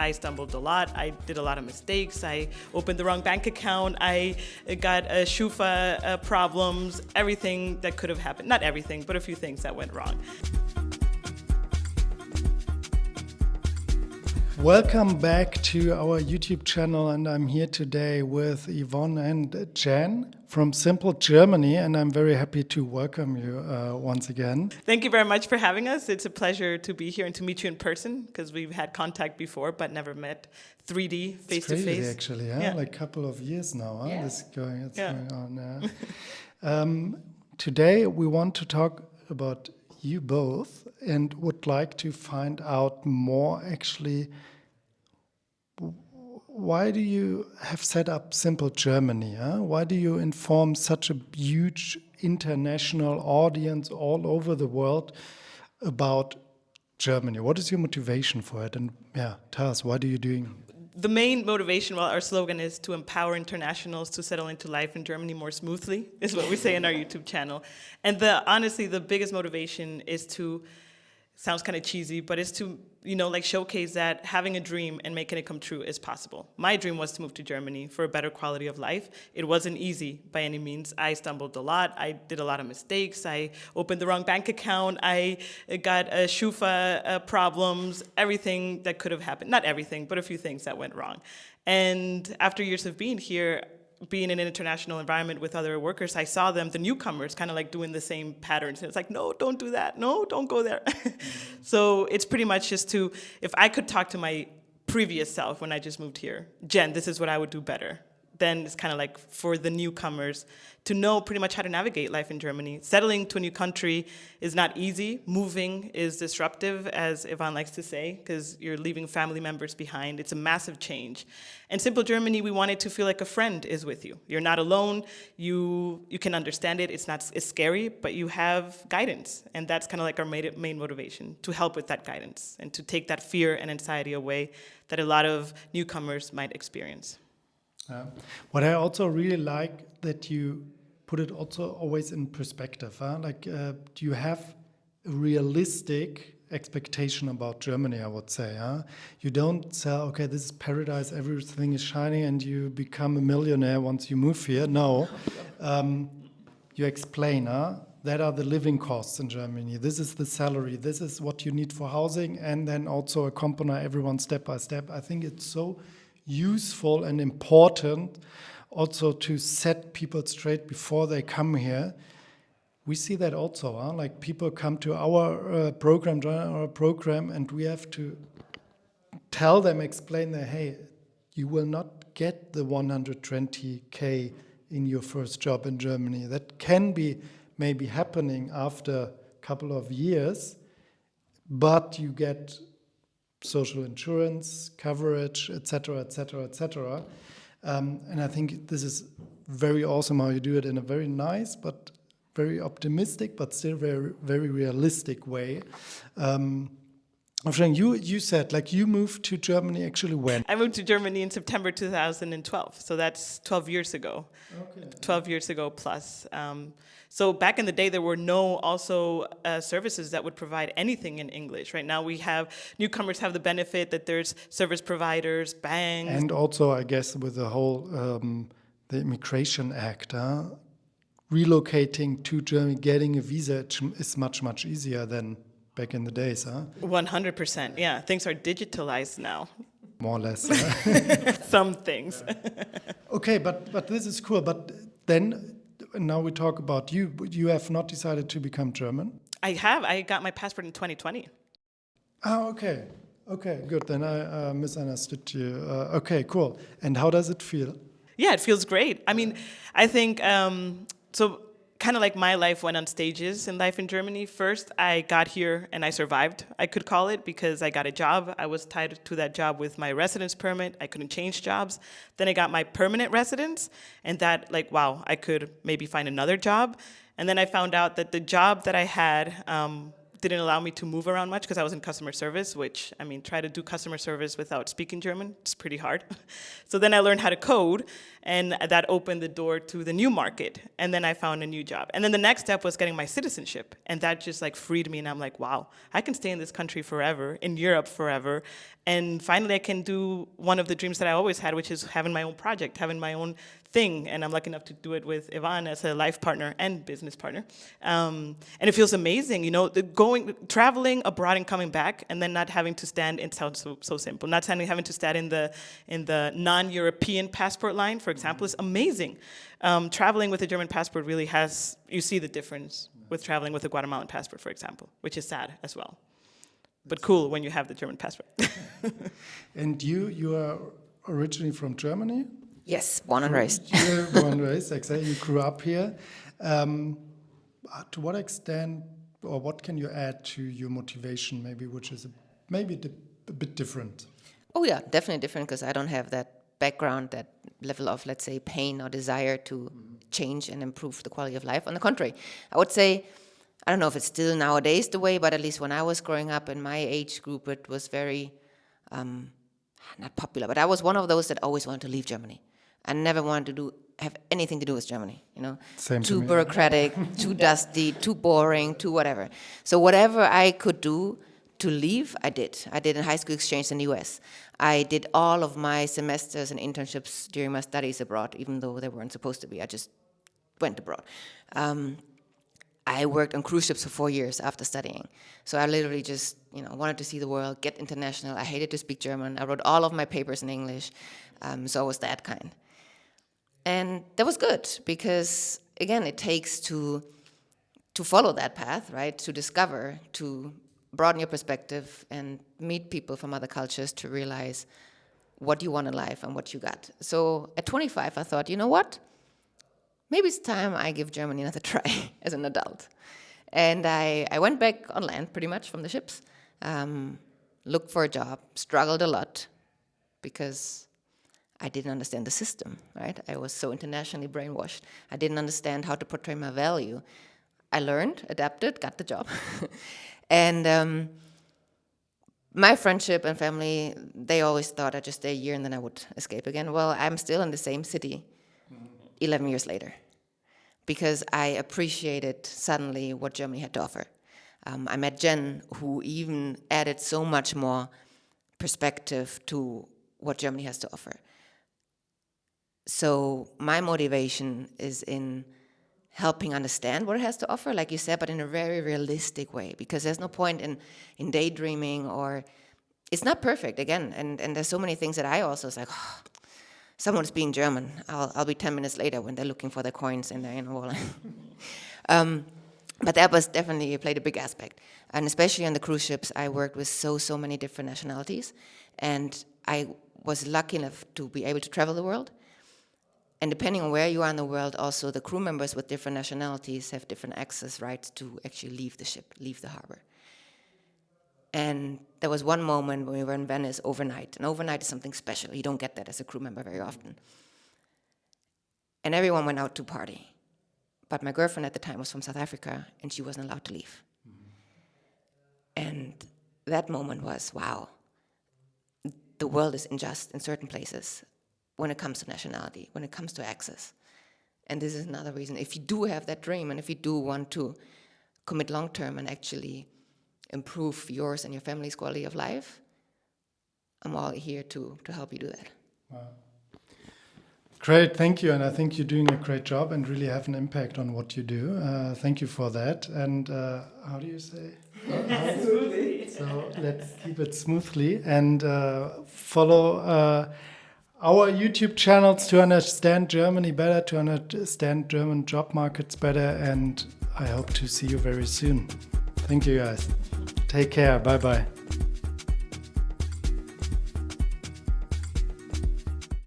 I stumbled a lot. I did a lot of mistakes. I opened the wrong bank account. I got Schufa problems, everything that could have happened. Not everything, but a few things that went wrong. Welcome back to our YouTube channel, and I'm here today with Yvonne and Jen from Simple Germany, and I'm very happy to welcome you once again. Thank you very much for having us. It's a pleasure to be here and to meet you in person, because we've had contact before but never met 3D, face-to-face. It's crazy, actually, yeah? Like a couple of years now, Yeah. It's going on. Today we want to talk about you both and would like to find out more actually. Why do you have set up Simple Germany? Why do you inform such a huge international audience all over the world about Germany? What is your motivation for it? And tell us, what are you doing? The main motivation, well, our slogan is to empower internationals to settle into life in Germany more smoothly, is what we say in our YouTube channel. And honestly, the biggest motivation is to, sounds kind of cheesy, but it's to, showcase that having a dream and making it come true is possible. My dream was to move to Germany for a better quality of life. It wasn't easy by any means. I stumbled a lot. I did a lot of mistakes. I opened the wrong bank account. I got Schufa problems, everything that could have happened. Not everything, but a few things that went wrong. And after years of being here, being in an international environment with other workers, I saw them, the newcomers, kind of like doing the same patterns. And it's like, no, don't do that. No, don't go there. So it's pretty much just if I could talk to my previous self when I just moved here, Jen, this is what I would do better. Then it's kind of like for the newcomers to know pretty much how to navigate life in Germany. Settling to a new country is not easy. Moving is disruptive, as Yvonne likes to say, because you're leaving family members behind. It's a massive change. And Simple Germany, we want it to feel like a friend is with you. You're not alone. You can understand it. It's scary, but you have guidance. And that's kind of like our main motivation, to help with that guidance and to take that fear and anxiety away that a lot of newcomers might experience. What I also really like that you put it also always in perspective. Do you have a realistic expectation about Germany, I would say. You don't say, okay, this is paradise, everything is shiny, and you become a millionaire once you move here. No. You explain, that are the living costs in Germany. This is the salary. This is what you need for housing, and then also accompany everyone step by step. I think it's so useful and important also to set people straight before they come here. We see that also, like people come to our program, join our program, and we have to tell them, explain that, hey, you will not get the 120K in your first job in Germany. That can be maybe happening after a couple of years, but you get social insurance, coverage, etc., etc., etc. And I think this is very awesome how you do it in a very nice but very optimistic but still very, very realistic way. You said, like, you moved to Germany actually when? I moved to Germany in September 2012, so that's 12 years ago. Okay. 12 years ago plus. So back in the day, there were no also services that would provide anything in English. Right now, newcomers have the benefit that there's service providers, banks. And also, I guess, with the whole, the Immigration Act, relocating to Germany, getting a visa is much, much easier than back in the days, 100%, yeah. Things are digitalized now. More or less. Some things. Okay, but this is cool. But then, now we talk about you. You have not decided to become German? I have. I got my passport in 2020. Oh, okay. Okay, good. Then I misunderstood you. Okay, cool. And how does it feel? Yeah, it feels great. I mean, I think, so kind of like my life went on stages in life in Germany. First, I got here and I survived, I could call it, because I got a job. I was tied to that job with my residence permit. I couldn't change jobs. Then I got my permanent residence, and that, like, wow, I could maybe find another job. And then I found out that the job that I had didn't allow me to move around much because I was in customer service, which, I mean, try to do customer service without speaking German, it's pretty hard. So then I learned how to code, and that opened the door to the new market. And then I found a new job. And then the next step was getting my citizenship. And that just like freed me. And I'm like, wow, I can stay in this country forever, in Europe forever. And finally, I can do one of the dreams that I always had, which is having my own project, having my own thing. And I'm lucky enough to do it with Yvonne as a life partner and business partner. And it feels amazing, you know, traveling abroad and coming back, and then not having to stand. It sounds so simple. Not having to stand in the non-European passport line, for example, is amazing. Traveling with a German passport really you see the difference with traveling with a Guatemalan passport, for example, which is sad as well. But cool when you have the German passport. And you are originally from Germany? Yes, born and raised. You're born and raised, exactly. You grew up here. To what extent, or what can you add to your motivation, maybe, which is maybe a bit different? Oh yeah, definitely different, because I don't have that background, that level of, let's say, pain or desire to change and improve the quality of life. On the contrary, I would say, I don't know if it's still nowadays the way, but at least when I was growing up in my age group, it was very, not popular, but I was one of those that always wanted to leave Germany. I never wanted to have anything to do with Germany, you know. Same too to me. bureaucratic, too dusty, too boring, too whatever. So whatever I could do to leave, I did. I did a high school exchange in the US. I did all of my semesters and internships during my studies abroad, even though they weren't supposed to be. I just went abroad. I worked on cruise ships for 4 years after studying. So I literally just, wanted to see the world, get international. I hated to speak German. I wrote all of my papers in English. So I was that kind. And that was good because, again, it takes to follow that path, right? To discover, to broaden your perspective and meet people from other cultures to realize what you want in life and what you got. So at 25, I thought, you know what? Maybe it's time I give Germany another try as an adult. And I went back on land pretty much from the ships, looked for a job, struggled a lot because I didn't understand the system, right? I was so internationally brainwashed. I didn't understand how to portray my value. I learned, adapted, got the job. And my friendship and family, they always thought I'd just stay a year and then I would escape again. Well, I'm still in the same city 11 years later because I appreciated suddenly what Germany had to offer. I met Jen, who even added so much more perspective to what Germany has to offer. So my motivation is in helping understand what it has to offer, like you said, but in a very realistic way, because there's no point in daydreaming, or it's not perfect, again, and there's so many things that I also was like, someone's being German, I'll be 10 minutes later when they're looking for their coins in their wallet. But that was definitely played a big aspect, and especially on the cruise ships, I worked with so many different nationalities, and I was lucky enough to be able to travel the world. And depending on where you are in the world, also the crew members with different nationalities have different access rights to actually leave the ship, leave the harbor. And there was one moment when we were in Venice overnight, and overnight is something special. You don't get that as a crew member very often. And everyone went out to party. But my girlfriend at the time was from South Africa, and she wasn't allowed to leave. And that moment was, wow, the world is unjust in certain places when it comes to nationality, when it comes to access. And this is another reason. If you do have that dream, and if you do want to commit long-term and actually improve yours and your family's quality of life, I'm all here to help you do that. Wow. Great, thank you. And I think you're doing a great job and really have an impact on what you do. Thank you for that. And how do you say? Smoothly. So let's keep it smoothly and follow our YouTube channels to understand Germany better, to understand German job markets better, and I hope to see you very soon. Thank you, guys. Take care. Bye-bye.